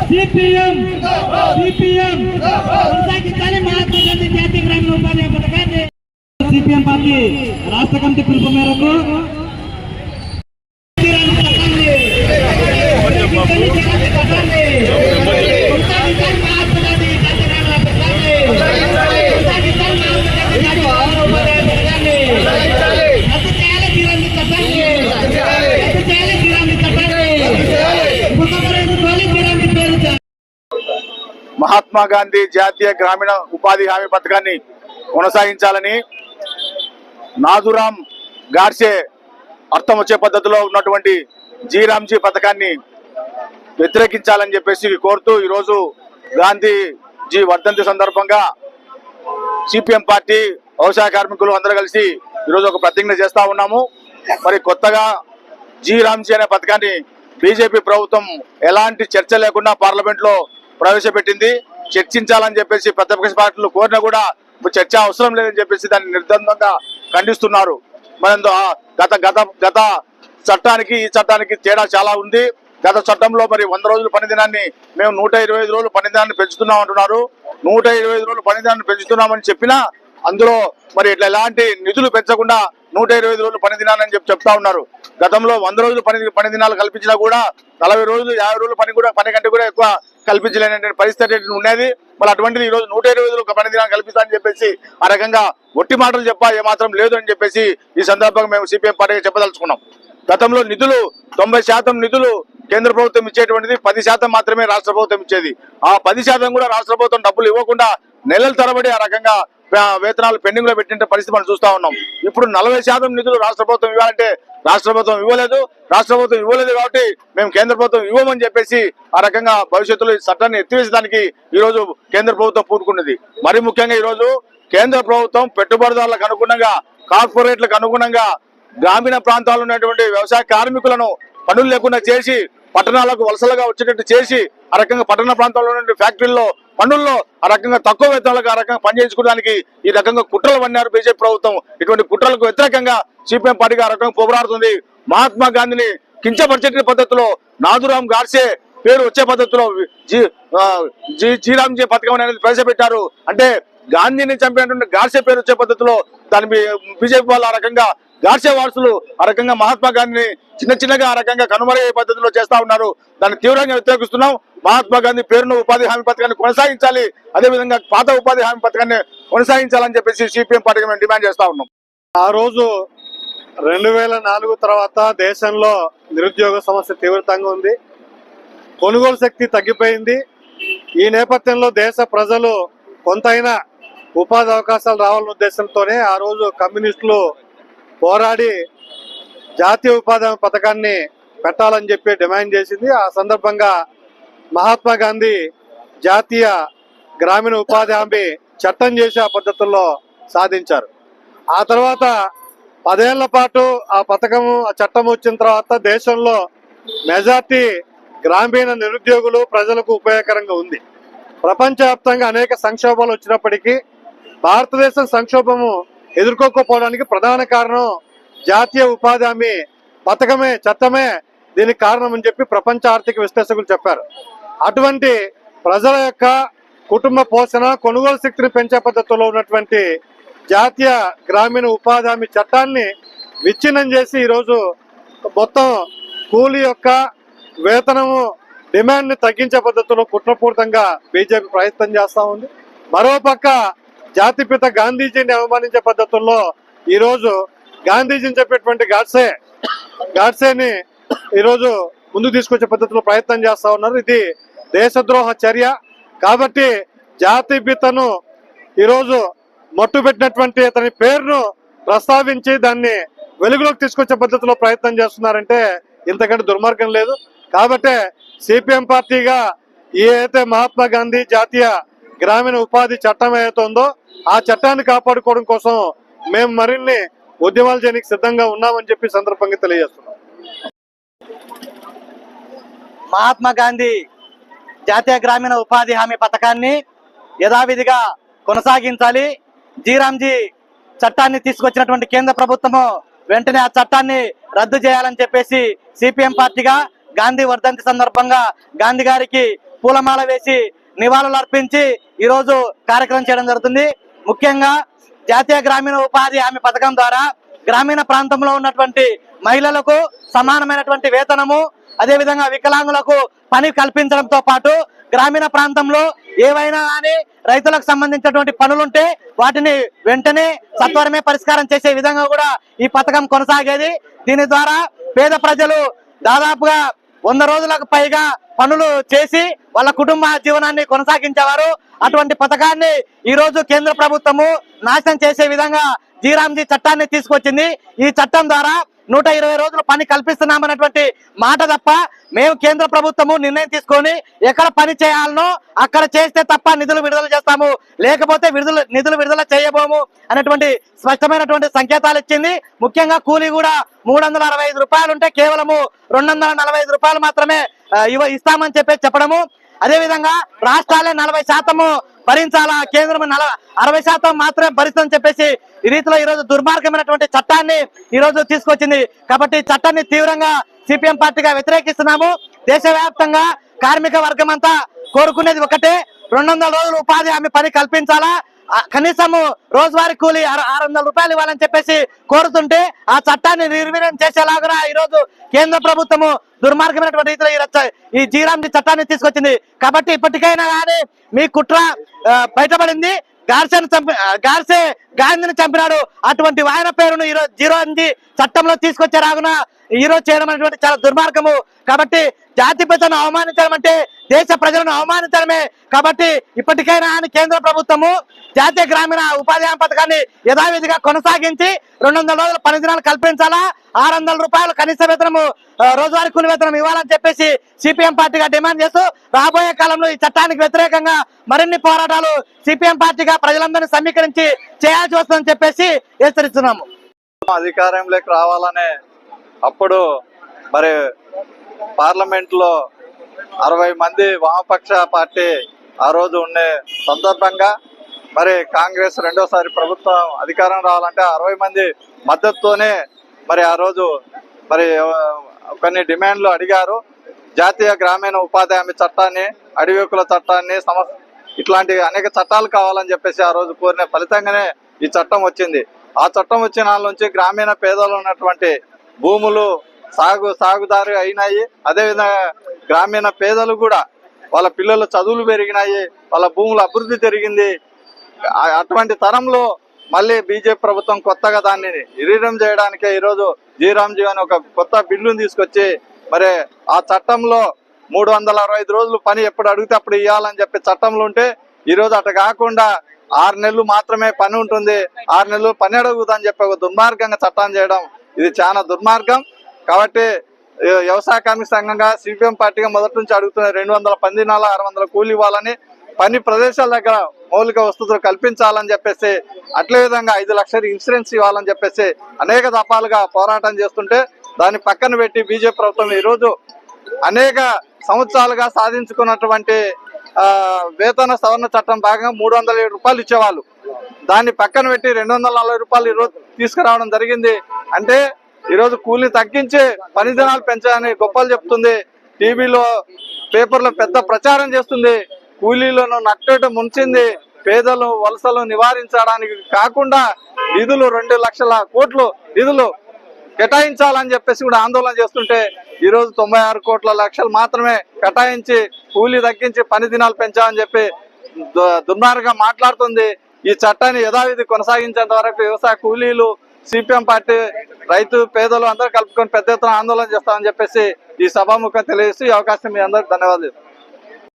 CPM కొనసాగించాలి మహాత్మా గాంధీ జాతీయ గ్రామీణ ఉపాధి పథకాన్ని. సిపిఎం పార్టీ రాష్ట్ర కమిటీ పిలుపు మేరకు మహాత్మా గాంధీ జాతీయ గ్రామీణ ఉపాధి హామీ పథకాన్ని కొనసాగించాలని, నాథురాం గాడ్సే అర్థం వచ్చే పద్ధతిలో ఉన్నటువంటి జీరామ్జీ పథకాన్ని వ్యతిరేకించాలని చెప్పేసి కోరుతూ ఈరోజు గాంధీజీ వర్ధంతి సందర్భంగా సిపిఎం పార్టీ వ్యవసాయ కార్మికులు అందరూ కలిసి ఈరోజు ఒక ప్రతిజ్ఞ చేస్తా ఉన్నాము. మరి కొత్తగా జీరామ్జీ అనే పథకాన్ని బీజేపీ ప్రభుత్వం ఎలాంటి చర్చ లేకుండా పార్లమెంట్ లో ప్రవేశపెట్టింది. చర్చించాలని చెప్పేసి ప్రతిపక్ష పార్టీలు కోరినా కూడా చర్చ అవసరం లేదని చెప్పేసి దాన్ని నిర్బంధంగా ఖండిస్తున్నారు. మనం గత చట్టానికి ఈ చట్టానికి తేడా చాలా ఉంది. గత చట్టంలో మరి 100 రోజుల పని దినాన్ని మేము 125 రోజులు పని దినాన్ని పెంచుతున్నాం అంటున్నారు. 125 రోజులు పని దినాన్ని పెంచుతున్నామని చెప్పినా అందులో మరి ఇట్లా ఎలాంటి నిధులు పెంచకుండా 125 రోజులు పని దినాలని చెప్తా ఉన్నారు. గతంలో 100 రోజులు పని దినాలు కల్పించినా కూడా 40 రోజులు 50 రోజులు పని కంటే కూడా ఎక్కువ కల్పించలేని పరిస్థితి ఉండేది. మరి అటువంటిది ఈ రోజు 120 రోజులు పని దినాలు కల్పిస్తామని చెప్పేసి ఆ రకంగా ఒట్టి మాటలు ఏమాత్రం లేదు అని చెప్పేసి ఈ సందర్భంగా మేము సిపిఎం పార్టీకి చెప్పదలుచుకున్నాం. గతంలో నిధులు 90% నిధులు కేంద్ర ప్రభుత్వం ఇచ్చేటువంటిది 10% మాత్రమే రాష్ట్ర ప్రభుత్వం ఇచ్చేది. ఆ 10% కూడా రాష్ట్ర ప్రభుత్వం డబ్బులు ఇవ్వకుండా నెలల తరబడి ఆ రకంగా వేతనాలు పెండింగ్ లో పెట్టిన పరిస్థితి మనం చూస్తా ఉన్నాం. ఇప్పుడు 40% నిధులు రాష్ట్ర ప్రభుత్వం ఇవ్వాలంటే రాష్ట్ర ప్రభుత్వం ఇవ్వలేదు. రాష్ట్ర ప్రభుత్వం ఇవ్వలేదు కాబట్టి మేము కేంద్ర ప్రభుత్వం ఇవ్వమని చెప్పేసి ఆ రకంగా భవిష్యత్తులో ఈ చట్టాన్ని ఎత్తివేసడానికి ఈ రోజు కేంద్ర ప్రభుత్వం పూనుకున్నది. మరి ముఖ్యంగా ఈ రోజు కేంద్ర ప్రభుత్వం పెట్టుబడిదారులకు అనుగుణంగా, కార్పొరేట్లకు అనుగుణంగా గ్రామీణ ప్రాంతాల్లో ఉన్నటువంటి వ్యవసాయ కార్మికులను పనులు లేకుండా చేసి పట్టణాలకు వలసలుగా వచ్చేటట్టు చేసి ఆ రకంగా పట్టణ ప్రాంతాల్లో ఉన్న ఫ్యాక్టరీల్లో పనుల్లో ఆ రకంగా తక్కువ వేతనాలకు ఆ రకంగా పనిచేసుకోవడానికి ఈ రకంగా కుట్రలు పన్నారు బీజేపీ ప్రభుత్వం. ఇటువంటి కుట్రలకు వ్యతిరేకంగా సిపిఎం పార్టీగా ఆ రకంగా పోరాడుతుంది. మహాత్మా గాంధీని కించపరిచే పద్ధతిలో నాథురాం గాడ్సే పేరు వచ్చే పద్ధతిలో జీరామ్జీ పథకం అనేది ప్రవేశపెట్టారు. అంటే గాంధీని చంపినటువంటి గాడ్సే పేరు వచ్చే పద్ధతిలో దాని బీజేపీ వాళ్ళు ఆ రకంగా గాడ్సే వారసులు ఆ రకంగా మహాత్మా గాంధీని చిన్నగా ఆ రకంగా కనుమరుగయ్యే పద్ధతిలో చేస్తా ఉన్నారు. దాన్ని తీవ్రంగా వ్యతిరేకిస్తున్నాం. మహాత్మా గాంధీ పేరును ఉపాధి హామీ పథకాన్ని కొనసాగించాలి, అదేవిధంగా పాత ఉపాధి హామీ పథకాన్ని కొనసాగించాలని చెప్పేసి సిపిఎం పార్టీకి మేము డిమాండ్ చేస్తా ఉన్నాం. ఆ రోజు 2004 తర్వాత దేశంలో నిరుద్యోగ సమస్య తీవ్రంగా ఉంది. కొనుగోలు శక్తి తగ్గిపోయింది. ఈ నేపథ్యంలో దేశ ప్రజలు కొంతైనా ఉపాధి అవకాశాలు రావాలనే ఉద్దేశంతోనే ఆ రోజు కమ్యూనిస్టులు పోరాడి జాతీయ ఉపాధి పథకాన్ని పెట్టాలని చెప్పి డిమాండ్ చేసింది. ఆ సందర్భంగా మహాత్మా గాంధీ జాతీయ గ్రామీణ ఉపాధి హామీ చట్టం చేసి ఆ పద్ధతుల్లో సాధించారు. ఆ తర్వాత 10 ఏళ్ల పాటు ఆ చట్టం వచ్చిన తర్వాత దేశంలో మెజార్టీ గ్రామీణ నిరుద్యోగులు ప్రజలకు ఉపయోగకరంగా ఉంది. ప్రపంచవ్యాప్తంగా అనేక సంక్షోభాలు వచ్చినప్పటికీ భారతదేశం సంక్షోభము ఎదుర్కోకపోవడానికి ప్రధాన కారణం జాతీయ ఉపాధి హామీ చట్టమే దీనికి కారణం అని చెప్పి ప్రపంచ ఆర్థిక విశ్లేషకులు చెప్పారు. అటువంటి ప్రజల యొక్క కుటుంబ పోషణ, కొనుగోలు శక్తిని పెంచే పద్ధతిలో ఉన్నటువంటి జాతీయ గ్రామీణ ఉపాధి హామీ చట్టాన్ని విచ్ఛిన్నం చేసి ఈరోజు మొత్తం కూలీ యొక్క వేతనము డిమాండ్ ని తగ్గించే పద్ధతిలో కుట్రపూరితంగా బీజేపీ ప్రయత్నం చేస్తా ఉంది. మరోపక్క జాతిపిత గాంధీజీని అవమానించే పద్ధతుల్లో ఈరోజు గాంధీజీని చెప్పేటువంటి గాడ్సేని ఈరోజు ముందుకు తీసుకొచ్చే పద్ధతిలో ప్రయత్నం చేస్తా ఉన్నారు. ఇది దేశద్రోహ చర్య. కాబట్టి జాతిపితను ఈరోజు మట్టు పెట్టినటువంటి అతని పేరును ప్రస్తావించి దాన్ని వెలుగులోకి తీసుకొచ్చే పద్ధతిలో ప్రయత్నం చేస్తున్నారంటే ఇంతకంటే దుర్మార్గం లేదు. కాబట్టి సిపిఎం పార్టీగా ఏదైతే మహాత్మా గాంధీ జాతీయ గ్రామీణ ఉపాధి చట్టం ఏదైతే ఉందో ఆ చట్టాన్ని కాపాడుకోవడం కోసం మేము మరిన్ని ఉద్యమాలు చేయడానికి సిద్ధంగా ఉన్నామని చెప్పి సందర్భంగా తెలియజేస్తున్నాం. మహాత్మా గాంధీ జాతీయ గ్రామీణ ఉపాధి హామీ పథకాన్ని యథావిధిగా కొనసాగించాలి. జీరామ్జీ చట్టాన్ని తీసుకొచ్చినటువంటి కేంద్ర ప్రభుత్వము వెంటనే ఆ చట్టాన్ని రద్దు చేయాలని చెప్పేసి సిపిఎం పార్టీగా గాంధీ వర్ధంతి సందర్భంగా గాంధీ గారికి పూలమాల వేసి నివాళులు అర్పించి ఈ రోజు కార్యక్రమం చేయడం జరుగుతుంది. ముఖ్యంగా జాతీయ గ్రామీణ ఉపాధి హామీ పథకం ద్వారా గ్రామీణ ప్రాంతంలో ఉన్నటువంటి మహిళలకు సమానమైనటువంటి వేతనము, అదేవిధంగా వికలాంగులకు పని కల్పించడంతో పాటు గ్రామీణ ప్రాంతంలో ఏవైనా కానీ రైతులకు సంబంధించినటువంటి పనులుంటే వాటిని వెంటనే సత్వరమే పరిష్కారం చేసే విధంగా కూడా ఈ పథకం కొనసాగేది. దీని ద్వారా పేద ప్రజలు దాదాపుగా 100 రోజులకు పైగా పనులు చేసి వాళ్ళ కుటుంబ జీవనాన్ని కొనసాగించేవారు. అటువంటి పథకాన్ని ఈ రోజు కేంద్ర ప్రభుత్వము నాశనం చేసే విధంగా జీరాంజీ చట్టాన్ని తీసుకొచ్చింది. ఈ చట్టం ద్వారా 120 రోజులు పని కల్పిస్తున్నామన్నటువంటి మాట తప్ప మేము కేంద్ర ప్రభుత్వము నిర్ణయం తీసుకొని ఎక్కడ పని చేయాలనో అక్కడ చేస్తే తప్ప నిధులు విడుదల చేస్తాము, లేకపోతే నిధులు విడుదల చేయబోము అనేటువంటి స్పష్టమైనటువంటి సంకేతాలు ఇచ్చింది. ముఖ్యంగా కూలీ కూడా 365 రూపాయలు ఉంటే కేవలము 245 రూపాయలు మాత్రమే ఇస్తామని చెప్పడము. అదేవిధంగా రాష్ట్రాలే 40% భరించాలా, కేంద్రం 60% మాత్రమే భరిస్తుందని చెప్పేసి ఈ రీతిలో ఈ రోజు దుర్మార్గమైనటువంటి చట్టాన్ని ఈ రోజు తీసుకొచ్చింది. కాబట్టి చట్టాన్ని తీవ్రంగా సిపిఎం పార్టీగా వ్యతిరేకిస్తున్నాము. దేశవ్యాప్తంగా కార్మిక వర్గం అంతా కోరుకునేది ఒకటే, 200 రోజులు ఉపాధి హామీ పని కల్పించాలా, కనీసము రోజువారీ కూలీ 600 రూపాయలు ఇవ్వాలని చెప్పేసి కోరుతుంటే ఆ చట్టాన్ని నిర్వీర్యం చేసేలాగా ఈ రోజు కేంద్ర ప్రభుత్వము దుర్మార్గమైనటువంటి రీతిలో ఈ జీరాంజీ చట్టాన్ని తీసుకొచ్చింది. కాబట్టి ఇప్పటికైనా కానీ మీ కుట్ర బయటపడింది. గాడ్సే గాంధీని చంపినాడు, అటువంటి ఆయన పేరును ఈ రోజు జీరాంజీ చట్టంలో తీసుకొచ్చే రాగున ఈ రోజు చేయడం అనేటువంటి చాలా దుర్మార్గము. కాబట్టి జాతిపితను అవమానించడం అంటే దేశ ప్రజలను అవమానించడమే. కాబట్టి ఇప్పటికైనా ఆయన కేంద్ర ప్రభుత్వము జాతీయ గ్రామీణ ఉపాధి హామీ పథకాన్ని యథావిధిగా కొనసాగించి 200 రోజుల పని దినాలు కల్పించాలా, 600 రూపాయలు కనీస వేతనము రోజువారీ కూలి వేతనం ఇవ్వాలని చెప్పేసి సిపిఎం పార్టీగా డిమాండ్ చేస్తూ రాబోయే కాలంలో ఈ చట్టానికి వ్యతిరేకంగా మరిన్ని పోరాటాలు సిపిఎం పార్టీగా ప్రజలందరినీ సమీకరించి చేయాల్సి వస్తుందని చెప్పేసి హెచ్చరిస్తున్నాము. అధికారంలోకి రావాలనే అప్పుడు మరి పార్లమెంట్ లో 60 మంది వామపక్ష పార్టీ ఆ రోజు ఉండే సందర్భంగా మరి కాంగ్రెస్ రెండోసారి ప్రభుత్వం అధికారం రావాలంటే 60 మంది మద్దతుతోనే మరి ఆ రోజు మరి కొన్ని డిమాండ్లు అడిగారు. జాతీయ గ్రామీణ ఉపాధి హామీ చట్టాన్ని, అడవి హక్కుల చట్టాన్ని, ఇట్లాంటి అనేక చట్టాలు కావాలని చెప్పేసి ఆ రోజు కోరిన ఫలితంగానే ఈ చట్టం వచ్చింది. ఆ చట్టం వచ్చిన నాళ్ళ నుంచి గ్రామీణ పేదలు ఉన్నటువంటి భూములు సాగుదారి అయినాయి. అదేవిధంగా గ్రామీణ పేదలు కూడా వాళ్ళ పిల్లల చదువులు పెరిగినాయి, వాళ్ళ భూముల అభివృద్ధి జరిగింది. అటువంటి తరంలో మళ్ళీ బీజేపీ ప్రభుత్వం కొత్తగా దాన్ని నిర్వీర్యం చేయడానికే ఈరోజు జీరాంజీ అని ఒక కొత్త బిల్లును తీసుకొచ్చి మరి ఆ చట్టంలో 365 రోజులు పని ఎప్పుడు అడిగితే అప్పుడు ఇవ్వాలని చెప్పి చట్టంలో ఉంటే ఈరోజు అటు కాకుండా 6 నెలలు మాత్రమే పని ఉంటుంది, 6 నెలలు పని అడుగుదని చెప్పి ఒక దుర్మార్గంగా చట్టం చేయడం ఇది చాలా దుర్మార్గం. కాబట్టి వ్యవసాయ కార్మిక సంఘంగా సిపిఎం పార్టీగా మొదటి నుంచి అడుగుతున్న 200 పని దినాల 600 కూలి ఇవ్వాలని, పని ప్రదేశాల దగ్గర మౌలిక వసతులు కల్పించాలని చెప్పేసి, అట్లే విధంగా 5 లక్షల ఇన్సూరెన్స్ ఇవ్వాలని చెప్పేసి అనేక దఫాలుగా పోరాటం చేస్తుంటే దాన్ని పక్కన పెట్టి బీజేపీ ప్రభుత్వం ఈరోజు అనేక సంవత్సరాలుగా సాధించుకున్నటువంటి వేతన సవరణ చట్టం భాగంగా 307 రూపాయలు ఇచ్చేవాళ్ళు, దాన్ని పక్కన పెట్టి 240 రూపాయలు ఈరోజు తీసుకురావడం జరిగింది. అంటే ఈరోజు కూలీ తగ్గించి పని దినాలు పెంచాలని గొప్పలు చెప్తుంది, టీవీలో పేపర్లో పెద్ద ప్రచారం చేస్తుంది, కూలీలను నట్టేట ముంచింది, పేదలు వలసలు నివారించడానికి కాకుండా నిధులు 2 లక్షల కోట్లు నిధులు కేటాయించాలని చెప్పేసి కూడా ఆందోళన చేస్తుంటే ఈరోజు 96 కోట్ల లక్షలు మాత్రమే కేటాయించి కూలీ తగ్గించి పని దినాలు పెంచాలని చెప్పి దుర్మార్గంగా మాట్లాడుతుంది. ఈ చట్టాన్ని యథావిధి కొనసాగించేంత వరకు వ్యవసాయ కూలీలు, సిపిఎం పార్టీ, రైతు, పేదలు అందరూ కలుపుకొని పెద్ద ఎత్తున ఆందోళన చేస్తామని చెప్పేసి ఈ సభాముఖం తెలియజేస్తూ ఈ అవకాశం మీ అందరికి ధన్యవాదాలు.